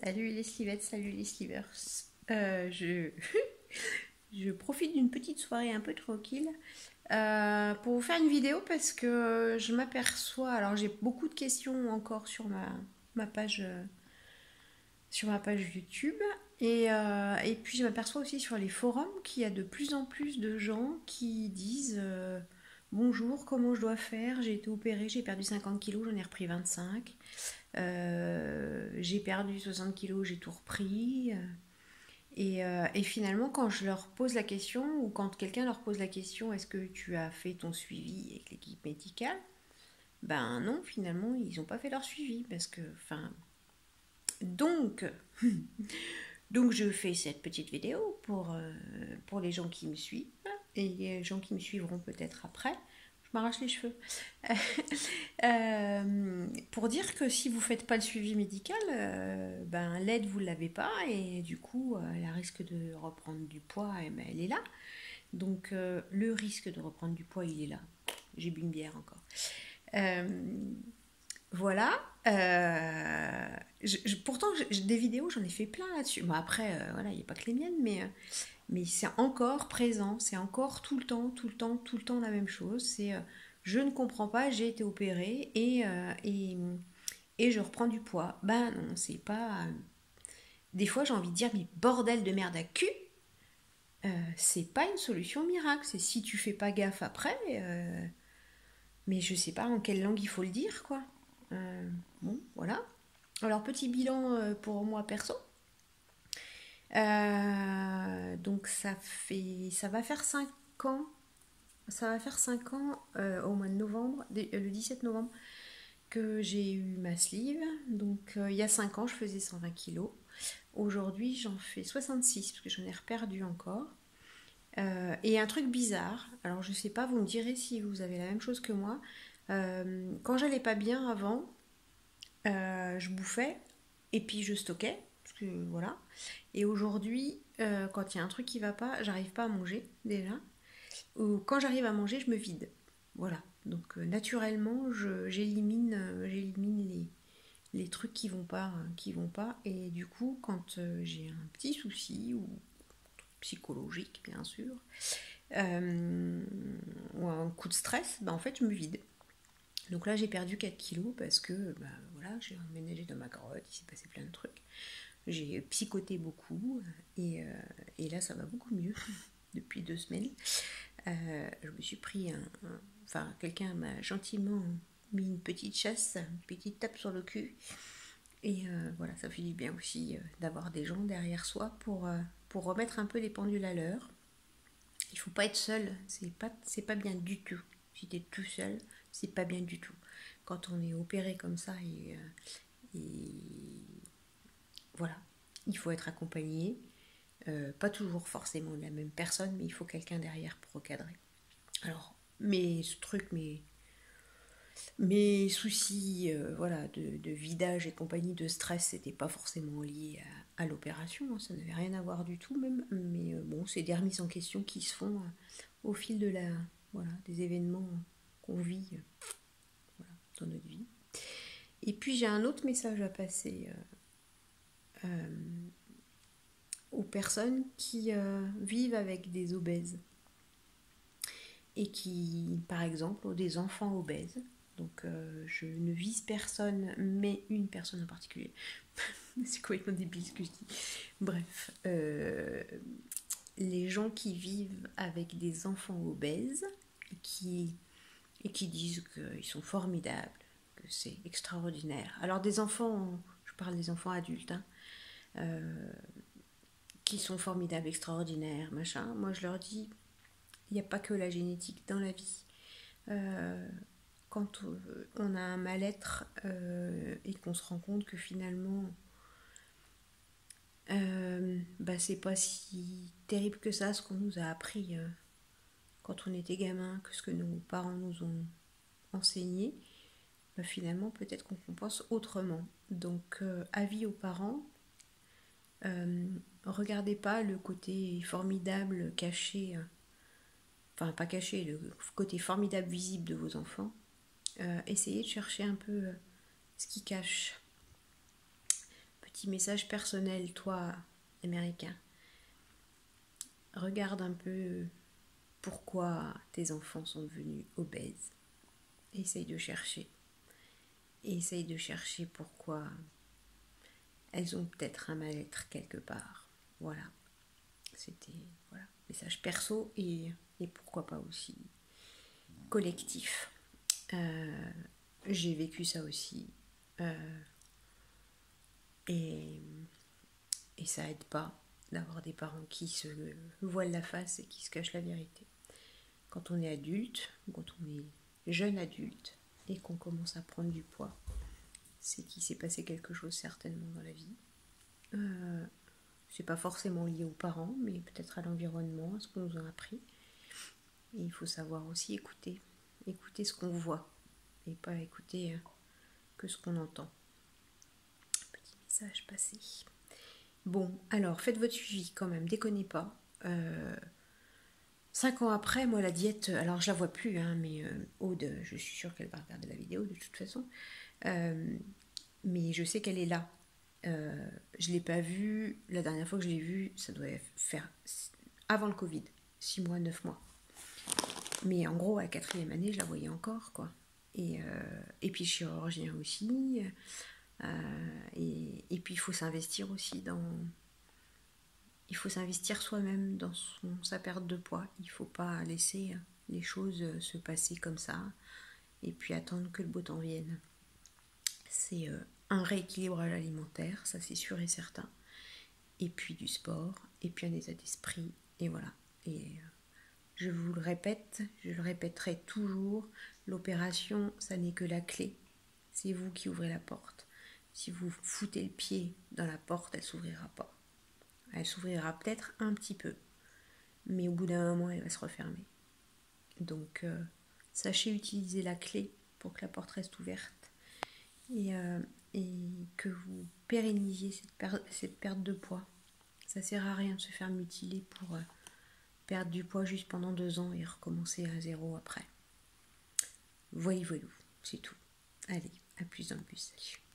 Salut les slivettes, salut les slivers. Je... je profite d'une petite soirée un peu tranquille pour vous faire une vidéo parce que je m'aperçois, alors j'ai beaucoup de questions encore sur ma page, sur ma page YouTube et puis je m'aperçois aussi sur les forums qu'il y a de plus en plus de gens qui disent bonjour, comment je dois faire? J'ai été opérée, j'ai perdu 50 kilos, j'en ai repris 25. J'ai perdu 60 kilos, j'ai tout repris. Et finalement, quand je leur pose la question, ou quand quelqu'un leur pose la question, est-ce que tu as fait ton suivi avec l'équipe médicale? Ben non, finalement, ils n'ont pas fait leur suivi. Parce que, enfin. Donc, donc je fais cette petite vidéo pour les gens qui me suivent et les gens qui me suivront peut-être après. Je m'arrache les cheveux. Pour dire que si vous ne faites pas le suivi médical, ben, l'aide vous ne l'avez pas et du coup elle risque de reprendre du poids, et ben, elle est là. Donc le risque de reprendre du poids, il est là. J'ai bu une bière encore. Euh, voilà. Pourtant, des vidéos, j'en ai fait plein là-dessus. Bon, après, voilà, il n'y a pas que les miennes, mais c'est encore présent, c'est encore tout le temps, tout le temps, tout le temps la même chose. C'est je ne comprends pas, j'ai été opérée et je reprends du poids. Ben non, c'est pas. Des fois, j'ai envie de dire, mais bordel de merde à cul, c'est pas une solution miracle. C'est si tu fais pas gaffe après, mais je sais pas en quelle langue il faut le dire, quoi. Bon, voilà. Alors, petit bilan pour moi perso. Donc, ça va faire 5 ans. Ça va faire 5 ans au mois de novembre, le 17 novembre, que j'ai eu ma sleeve. Donc, il y a 5 ans, je faisais 120 kilos. Aujourd'hui, j'en fais 66 parce que j'en ai reperdu encore. Et un truc bizarre, alors je sais pas, vous me direz si vous avez la même chose que moi. Quand j'allais pas bien avant, je bouffais et puis je stockais, parce que voilà. Et aujourd'hui, quand il y a un truc qui va pas, j'arrive pas à manger déjà. Ou quand j'arrive à manger, je me vide. Voilà. Donc naturellement, j'élimine les trucs qui vont pas. Et du coup, quand j'ai un petit souci ou psychologique bien sûr, euh, ou un coup de stress, bah, en fait je me vide. Donc là j'ai perdu 4 kilos parce que bah, voilà, j'ai emménagé dans ma grotte, il s'est passé plein de trucs. J'ai psychoté beaucoup et là ça va beaucoup mieux depuis 2 semaines. Je me suis pris enfin quelqu'un m'a gentiment mis une petite chasse, une petite tape sur le cul. Et voilà, ça fait du bien aussi d'avoir des gens derrière soi pour remettre un peu les pendules à l'heure. Il faut pas être seul, c'est pas bien du tout. Si tu es tout seul, c'est pas bien du tout. Quand on est opéré comme ça et voilà, il faut être accompagné. Pas toujours forcément de la même personne, mais il faut quelqu'un derrière pour recadrer. Alors, mes soucis voilà, de vidage et compagnie, de stress, c'était pas forcément lié à l'opération, hein, ça n'avait rien à voir du tout même, mais bon, c'est des remises en question qui se font au fil voilà, des événements qu'on vit voilà, dans notre vie. Et puis j'ai un autre message à passer aux personnes qui vivent avec des obèses et qui, par exemple, ont des enfants obèses. Donc je ne vise personne, mais une personne en particulier. C'est complètement débile ce que je dis. Bref, les gens qui vivent avec des enfants obèses et qui disent qu'ils sont formidables, que c'est extraordinaire. Alors des enfants, je parle des enfants adultes, hein, qui sont formidables, extraordinaires, machin. Moi je leur dis, il n'y a pas que la génétique dans la vie. Euh, Quand on a un mal-être et qu'on se rend compte que finalement bah, c'est pas si terrible que ça ce qu'on nous a appris quand on était gamin, que ce que nos parents nous ont enseigné, bah, finalement peut-être qu'on compense autrement. Donc avis aux parents, euh, regardez pas le côté formidable caché, enfin pas caché, le côté formidable visible de vos enfants. Essayez de chercher un peu ce qui cache petit message personnel, toi, américain. Regarde un peu pourquoi tes enfants sont devenus obèses. Essaye de chercher. Essaye de chercher pourquoi elles ont peut-être un mal-être quelque part. Voilà. C'était message perso et pourquoi pas aussi collectif. J'ai vécu ça aussi. Et ça aide pas d'avoir des parents qui se voilent la face et qui se cachent la vérité. Quand on est adulte, quand on est jeune adulte et qu'on commence à prendre du poids, c'est qu'il s'est passé quelque chose certainement dans la vie. C'est pas forcément lié aux parents, mais peut-être à l'environnement, à ce qu'on nous a appris. Et il faut savoir aussi écouter ce qu'on voit et pas écouter que ce qu'on entend. Petit message passé. Bon, alors faites votre suivi quand même, déconnez pas. 5 ans après, moi la diète, alors je la vois plus, hein, mais Aude, je suis sûre qu'elle va regarder la vidéo de toute façon. Mais je sais qu'elle est là. Je ne l'ai pas vue, la dernière fois que je l'ai vue, ça doit faire avant le Covid, 6 mois, 9 mois. Mais en gros, à la 4e année, je la voyais encore, quoi. Et puis chirurgien aussi. Et puis il faut s'investir aussi il faut s'investir soi-même dans sa perte de poids. Il ne faut pas laisser les choses se passer comme ça et puis attendre que le beau temps vienne. C'est un rééquilibrage alimentaire, ça c'est sûr et certain. Et puis du sport, et puis un état d'esprit, et voilà. Et je vous le répète, je le répéterai toujours, l'opération, ça n'est que la clé. C'est vous qui ouvrez la porte. Si vous foutez le pied dans la porte, elle ne s'ouvrira pas. Elle s'ouvrira peut-être un petit peu, mais au bout d'un moment, elle va se refermer. Donc, sachez utiliser la clé pour que la porte reste ouverte et que vous pérennisiez cette perte de poids. Ça ne sert à rien de se faire mutiler pour perdre du poids juste pendant 2 ans et recommencer à zéro après. Voyez, c'est tout. Allez, à plus dans le bus. Salut.